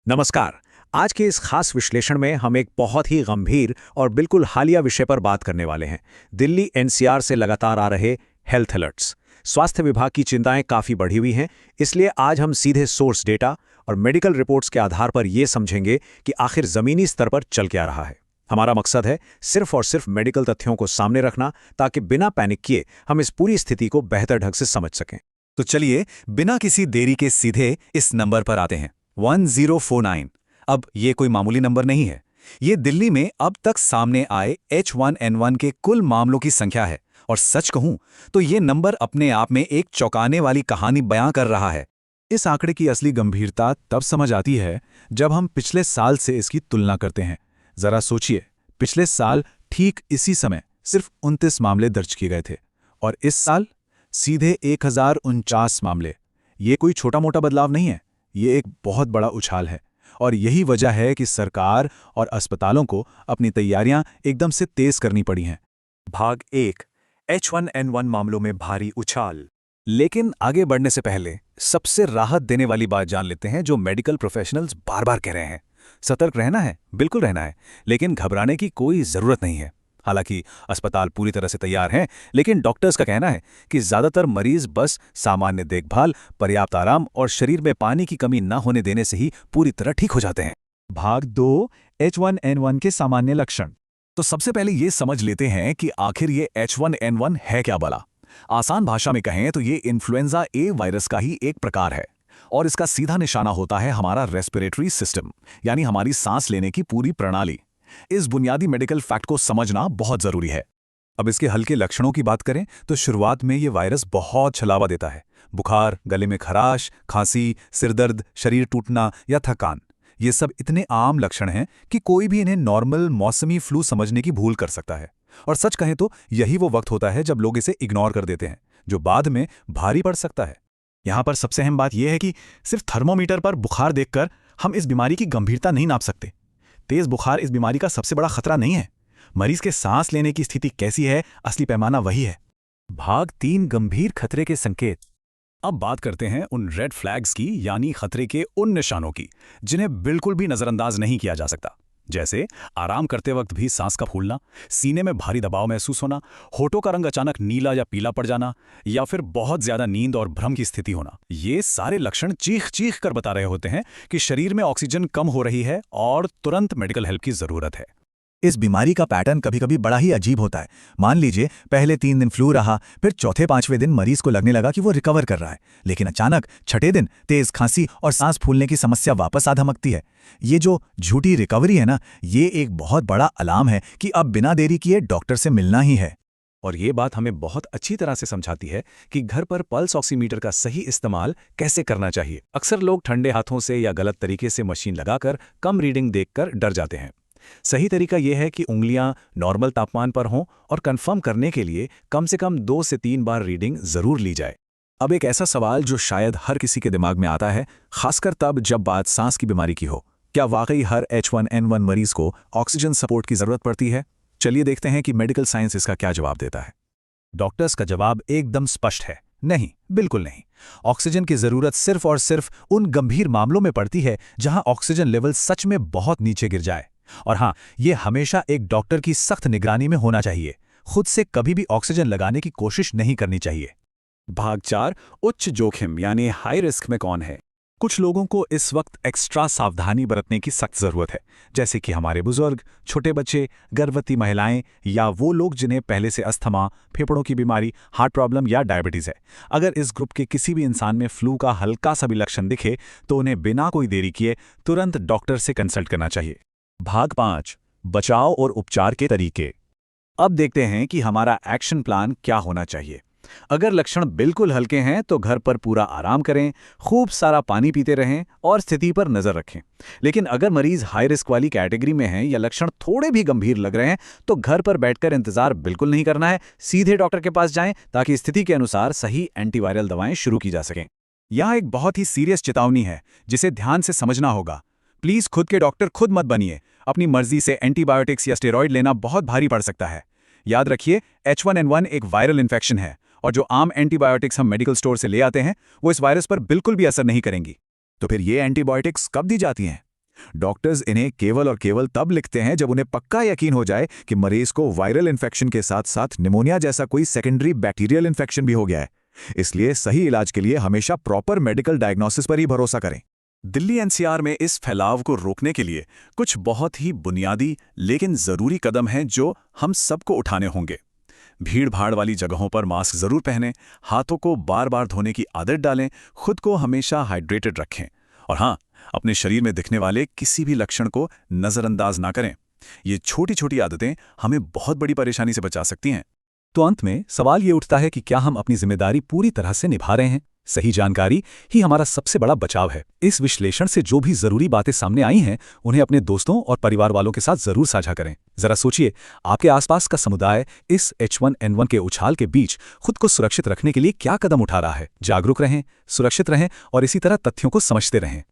नमस्कार। आज के इस खास विश्लेषण में हम एक बहुत ही गंभीर और बिल्कुल हालिया विषय पर बात करने वाले हैं। दिल्ली एनसीआर से लगातार आ रहे हेल्थ अलर्ट्स। स्वास्थ्य विभाग की चिंताएं काफ़ी बढ़ी हुई हैं, इसलिए आज हम सीधे सोर्स डेटा और मेडिकल रिपोर्ट्स के आधार पर ये समझेंगे कि आखिर ज़मीनी स्तर पर चल क्या रहा है। हमारा मकसद है सिर्फ और सिर्फ मेडिकल तथ्यों को सामने रखना, ताकि बिना पैनिक किए हम इस पूरी स्थिति को बेहतर ढंग से समझ सकें। तो चलिए बिना किसी देरी के सीधे इस नंबर पर आते हैं 1049। अब ये कोई मामूली नंबर नहीं है। ये दिल्ली में अब तक सामने आए H1N1 के कुल मामलों की संख्या है, और सच कहूं तो ये नंबर अपने आप में एक चौंकाने वाली कहानी बयां कर रहा है। इस आंकड़े की असली गंभीरता तब समझ आती है जब हम पिछले साल से इसकी तुलना करते हैं। जरा सोचिए, पिछले साल ठीक इसी समय सिर्फ 29 मामले दर्ज किए गए थे, और इस साल सीधे 1049 मामले। ये कोई छोटा मोटा बदलाव नहीं है, ये एक बहुत बड़ा उछाल है। और यही वजह है कि सरकार और अस्पतालों को अपनी तैयारियां एकदम से तेज करनी पड़ी हैं। भाग 1 H1N1 मामलों में भारी उछाल। लेकिन आगे बढ़ने से पहले सबसे राहत देने वाली बात जान लेते हैं, जो मेडिकल प्रोफेशनल्स बार बार कह रहे हैं। सतर्क रहना है, बिल्कुल रहना है, लेकिन घबराने की कोई ज़रूरत नहीं है। हालांकि अस्पताल पूरी तरह से तैयार हैं, लेकिन डॉक्टर्स का कहना है कि ज़्यादातर मरीज बस सामान्य देखभाल, पर्याप्त आराम और शरीर में पानी की कमी न होने देने से ही पूरी तरह ठीक हो जाते हैं। भाग 2 H1N1 के सामान्य लक्षण। तो सबसे पहले ये समझ लेते हैं कि आखिर ये H1N1 है क्या भला। आसान भाषा में कहें तो ये इन्फ्लुएंजा ए वायरस का ही एक प्रकार है, और इसका सीधा निशाना होता है हमारा रेस्पिरेटरी सिस्टम, यानी हमारी सांस लेने की पूरी प्रणाली। इस बुनियादी मेडिकल फैक्ट को समझना बहुत जरूरी है। अब इसके हल्के लक्षणों की बात करें तो शुरुआत में ये वायरस बहुत छलावा देता है। बुखार, गले में खराश, खांसी, सिरदर्द, शरीर टूटना या थकान, ये सब इतने आम लक्षण हैं कि कोई भी इन्हें नॉर्मल मौसमी फ्लू समझने की भूल कर सकता है। और सच कहें तो यही वो वक्त होता है जब लोग इसे इग्नोर कर देते हैं, जो बाद में भारी पड़ सकता है। यहाँ पर सबसे अहम बात यह है कि सिर्फ थर्मोमीटर पर बुखार देखकर हम इस बीमारी की गंभीरता नहीं नाप सकते। तेज बुखार इस बीमारी का सबसे बड़ा खतरा नहीं है। मरीज के सांस लेने की स्थिति कैसी है, असली पैमाना वही है। भाग 3 गंभीर खतरे के संकेत। अब बात करते हैं उन रेड फ्लैग्स की, यानी खतरे के उन निशानों की जिन्हें बिल्कुल भी नजरअंदाज नहीं किया जा सकता। जैसे आराम करते वक्त भी सांस का फूलना, सीने में भारी दबाव महसूस होना, होठों का रंग अचानक नीला या पीला पड़ जाना, या फिर बहुत ज्यादा नींद और भ्रम की स्थिति होना। ये सारे लक्षण चीख चीख कर बता रहे होते हैं कि शरीर में ऑक्सीजन कम हो रही है और तुरंत मेडिकल हेल्प की जरूरत है। इस बीमारी का पैटर्न कभी कभी बड़ा ही अजीब होता है। मान लीजिए पहले 3 दिन फ्लू रहा, फिर चौथे 5वें दिन मरीज को लगने लगा कि वो रिकवर कर रहा है, लेकिन अचानक छठे दिन तेज खांसी और सांस फूलने की समस्या वापस आ धमकती है। ये जो झूठी रिकवरी है ना, ये एक बहुत बड़ा अलार्म है कि अब बिना देरी किए डॉक्टर से मिलना ही है। और ये बात हमें बहुत अच्छी तरह से समझाती है कि घर पर पल्स ऑक्सीमीटर का सही इस्तेमाल कैसे करना चाहिए। अक्सर लोग ठंडे हाथों से या गलत तरीके से मशीन लगाकर कम रीडिंग देखकर डर जाते हैं। सही तरीका यह है कि उंगलियां नॉर्मल तापमान पर हों और कंफर्म करने के लिए कम से कम 2 से 3 बार रीडिंग जरूर ली जाए। अब एक ऐसा सवाल जो शायद हर किसी के दिमाग में आता है, खासकर तब जब बात सांस की बीमारी की हो। क्या वाकई हर H1N1 मरीज को ऑक्सीजन सपोर्ट की जरूरत पड़ती है? चलिए देखते हैं कि मेडिकल साइंस इसका क्या जवाब देता है। डॉक्टर्स का जवाब एकदम स्पष्ट है, नहीं, बिल्कुल नहीं। ऑक्सीजन की जरूरत सिर्फ और सिर्फ उन गंभीर मामलों में पड़ती है जहां ऑक्सीजन लेवल सच में बहुत नीचे गिर जाए। और हाँ, ये हमेशा एक डॉक्टर की सख्त निगरानी में होना चाहिए। खुद से कभी भी ऑक्सीजन लगाने की कोशिश नहीं करनी चाहिए। भाग 4 उच्च जोखिम यानी हाई रिस्क में कौन है। कुछ लोगों को इस वक्त एक्स्ट्रा सावधानी बरतने की सख्त जरूरत है, जैसे कि हमारे बुजुर्ग, छोटे बच्चे, गर्भवती महिलाएं, या वो लोग जिन्हें पहले से अस्थमा, फेफड़ों की बीमारी, हार्ट प्रॉब्लम या डायबिटीज है। अगर इस ग्रुप के किसी भी इंसान में फ्लू का हल्का सा भी लक्षण दिखे तो उन्हें बिना कोई देरी किए तुरंत डॉक्टर से कंसल्ट करना चाहिए। भाग 5 बचाव और उपचार के तरीके। अब देखते हैं कि हमारा एक्शन प्लान क्या होना चाहिए। अगर लक्षण बिल्कुल हल्के हैं तो घर पर पूरा आराम करें, खूब सारा पानी पीते रहें और स्थिति पर नजर रखें। लेकिन अगर मरीज हाई रिस्क वाली कैटेगरी में हैं या लक्षण थोड़े भी गंभीर लग रहे हैं तो घर पर बैठकर इंतजार बिल्कुल नहीं करना है, सीधे डॉक्टर के पास जाएं ताकि स्थिति के अनुसार सही एंटीवायरल दवाएं शुरू की जा सकें। यहाँ एक बहुत ही सीरियस चेतावनी है जिसे ध्यान से समझना होगा। प्लीज खुद के डॉक्टर खुद मत बनिए। अपनी मर्जी से एंटीबायोटिक्स या स्टेरॉइड लेना बहुत भारी पड़ सकता है। याद रखिए, H1N1 एक वायरल इन्फेक्शन है, और जो आम एंटीबायोटिक्स हम मेडिकल स्टोर से ले आते हैं वो इस वायरस पर बिल्कुल भी असर नहीं करेंगी। तो फिर ये एंटीबायोटिक्स कब दी जाती हैं? डॉक्टर्स इन्हें केवल और केवल तब लिखते हैं जब उन्हें पक्का यकीन हो जाए कि मरीज को वायरल इन्फेक्शन के साथ साथ निमोनिया जैसा कोई सेकेंडरी बैक्टीरियल इन्फेक्शन भी हो गया है। इसलिए सही इलाज के लिए हमेशा प्रॉपर मेडिकल डायग्नोसिस पर ही भरोसा करें। दिल्ली एनसीआर में इस फैलाव को रोकने के लिए कुछ बहुत ही बुनियादी लेकिन ज़रूरी कदम हैं जो हम सबको उठाने होंगे। भीड़ भाड़ वाली जगहों पर मास्क ज़रूर पहनें, हाथों को बार बार धोने की आदत डालें, खुद को हमेशा हाइड्रेटेड रखें और हाँ, अपने शरीर में दिखने वाले किसी भी लक्षण को नज़रअंदाज ना करें। ये छोटी छोटी आदतें हमें बहुत बड़ी परेशानी से बचा सकती हैं। तो अंत में सवाल ये उठता है कि क्या हम अपनी जिम्मेदारी पूरी तरह से निभा रहे हैं? सही जानकारी ही हमारा सबसे बड़ा बचाव है। इस विश्लेषण से जो भी जरूरी बातें सामने आई हैं, उन्हें अपने दोस्तों और परिवार वालों के साथ जरूर साझा करें। जरा सोचिए, आपके आसपास का समुदाय इस H1N1 के उछाल के बीच खुद को सुरक्षित रखने के लिए क्या कदम उठा रहा है। जागरूक रहें, सुरक्षित रहें और इसी तरह तथ्यों को समझते रहें।